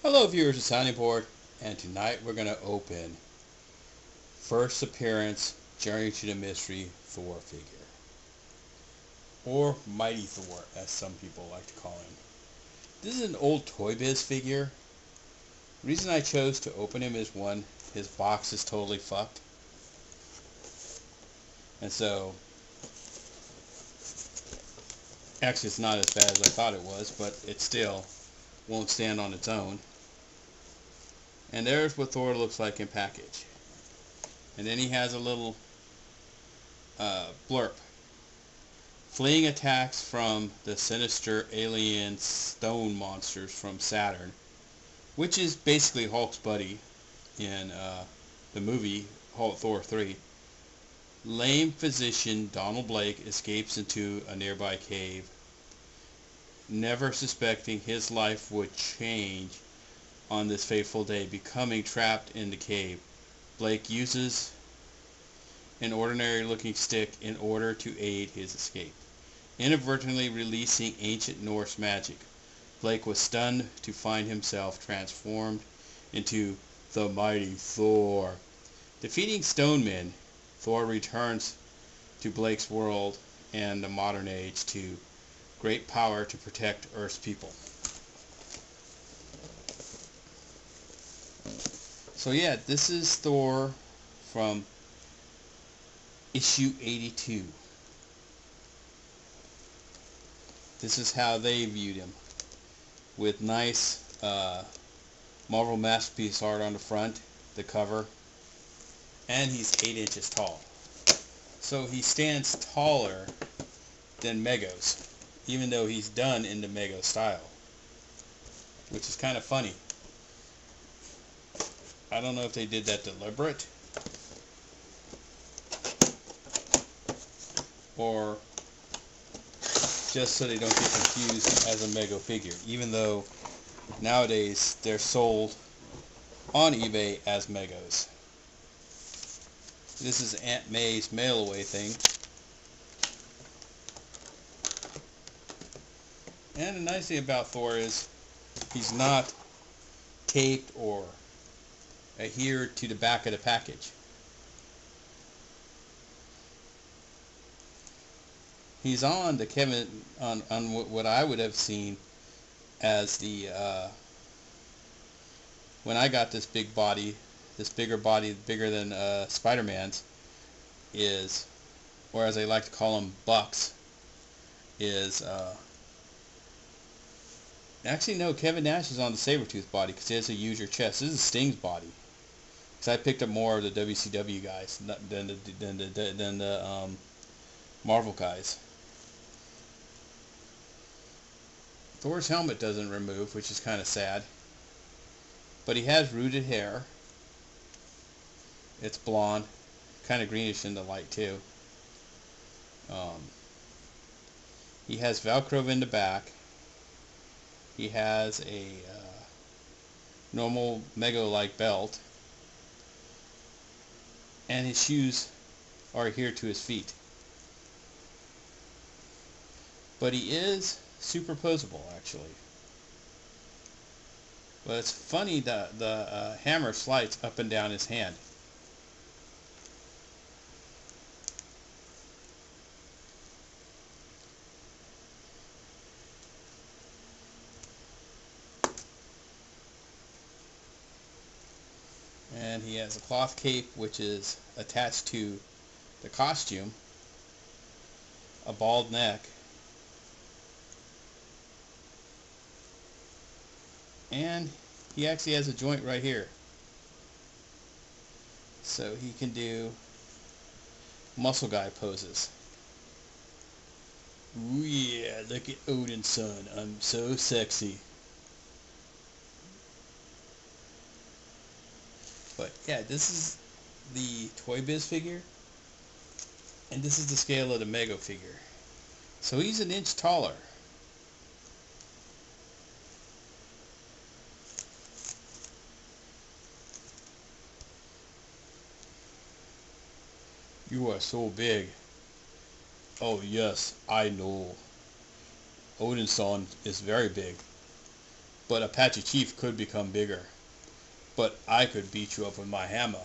Hello viewers of Sounding Board, and tonight we're going to open first appearance Journey to the Mystery Thor figure, or Mighty Thor as some people like to call him. This is an old Toy Biz figure. The reason I chose to open him is one, his box is totally fucked, and so actually it's not as bad as I thought it was, but it still won't stand on its own. And there's what Thor looks like in package. And then he has a little blurb. Fleeing attacks from the sinister alien stone monsters from Saturn, which is basically Hulk's buddy in the movie Hulk Thor 3. Lame physician Donald Blake escapes into a nearby cave, never suspecting his life would change on this fateful day. Becoming trapped in the cave, Blake uses an ordinary-looking stick in order to aid his escape, inadvertently releasing ancient Norse magic. Blake was stunned to find himself transformed into the Mighty Thor. Defeating stone men, Thor returns to Blake's world and the modern age to great power to protect Earth's people. So yeah, this is Thor from issue 82. This is how they viewed him, with nice Marvel Masterpiece art on the front, the cover, and he's 8 inches tall. So he stands taller than Megos, even though he's done in the Mego style, which is kind of funny. I don't know if they did that deliberate or just so they don't get confused as a Mego figure, even though nowadays they're sold on eBay as Megos. This is Aunt May's mail away thing. And the nice thing about Thor is he's not taped or adhered to the back of the package. He's on the on what I would have seen as the when I got this big body, this bigger body, bigger than Spider-Man's, is, or as I like to call them, Bucks, is actually no, Kevin Nash is on the Sabretooth body because he has a use your chest. This is Sting's body. Because I picked up more of the WCW guys than the Marvel guys. Thor's helmet doesn't remove, which is kind of sad. But he has rooted hair. It's blonde, kind of greenish in the light too. He has Velcro in the back. He has a normal Mego-like belt. And his shoes are adhered to his feet. But he is superposable, actually. But it's funny that the hammer slides up and down his hand. And he has a cloth cape which is attached to the costume, a bald neck, and he actually has a joint right here, so he can do muscle guy poses. Ooh yeah, look at Odin's son, I'm so sexy. But yeah, this is the Toy Biz figure, and this is the scale of the Mego figure. So he's an inch taller. You are so big. Oh yes, I know. Odin's son is very big. But Apache Chief could become bigger. But I could beat you up with my hammer.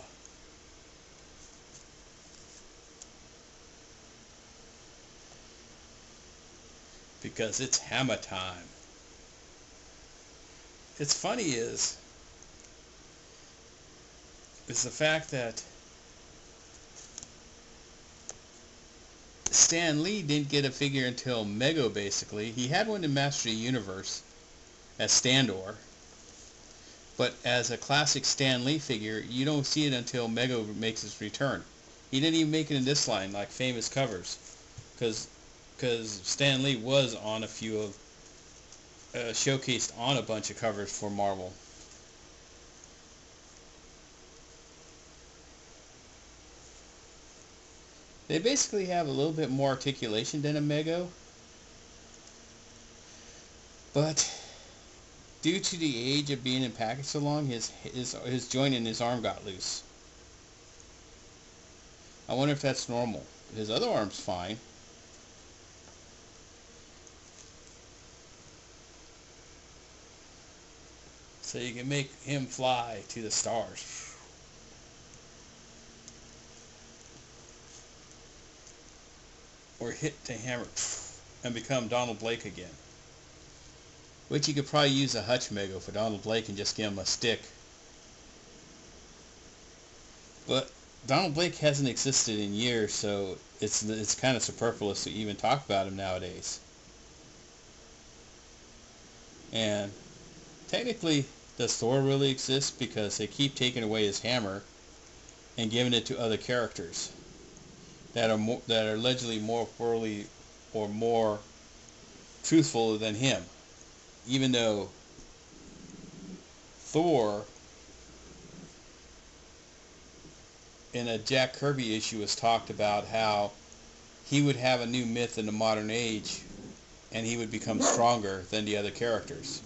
Because it's hammer time. It's funny is the fact that Stan Lee didn't get a figure until Mego, basically. He had one in Master of the Universe as Standor. But as a classic Stan Lee figure, you don't see it until Mego makes its return. He didn't even make it in this line, like famous covers. Because Stan Lee was on a few of, showcased on a bunch of covers for Marvel. They basically have a little bit more articulation than a Mego. But due to the age of being in package so long, his joint in his arm got loose. I wonder if that's normal. His other arm's fine. So you can make him fly to the stars. Or hit the hammer and become Donald Blake again. Which you could probably use a Hutch Mego for Donald Blake and just give him a stick. But Donald Blake hasn't existed in years, so it's kind of superfluous to even talk about him nowadays. And technically, does Thor really exist? Because they keep taking away his hammer and giving it to other characters that are allegedly more thoroughly or more truthful than him. Even though Thor in a Jack Kirby issue was talked about how he would have a new myth in the modern age and he would become stronger than the other characters.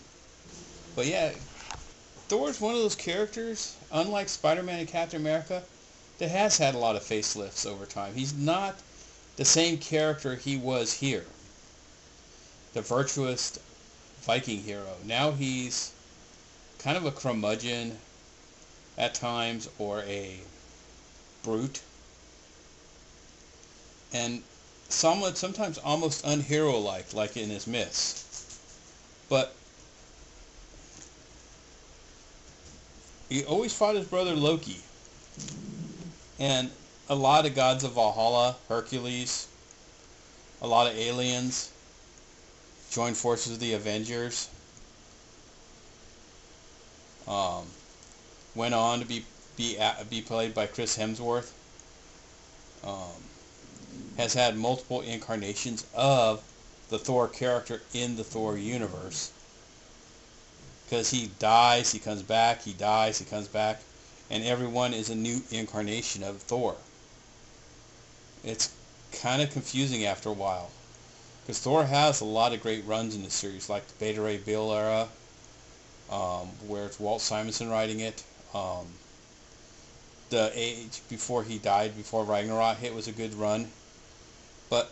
But yeah, Thor's one of those characters, unlike Spider-Man and Captain America, that has had a lot of facelifts over time. He's not the same character he was here. The virtuous Viking hero. Now he's kind of a curmudgeon at times, or a brute. And sometimes almost unhero-like, like in his myths. But he always fought his brother Loki. And a lot of gods of Valhalla, Hercules, a lot of aliens joined forces with the Avengers. Went on to be played by Chris Hemsworth. Has had multiple incarnations of the Thor character in the Thor universe. Because he dies, he comes back, he dies, he comes back, and everyone is a new incarnation of Thor. It's kind of confusing after a while. Because Thor has a lot of great runs in the series, like the Beta Ray Bill era, where it's Walt Simonson writing it. The age before he died, before Ragnarok hit, was a good run. But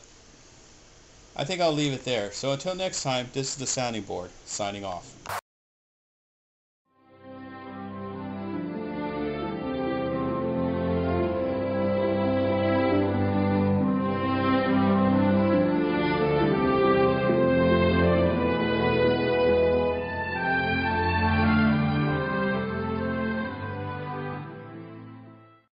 I think I'll leave it there. So until next time, this is the Sounding Board, signing off.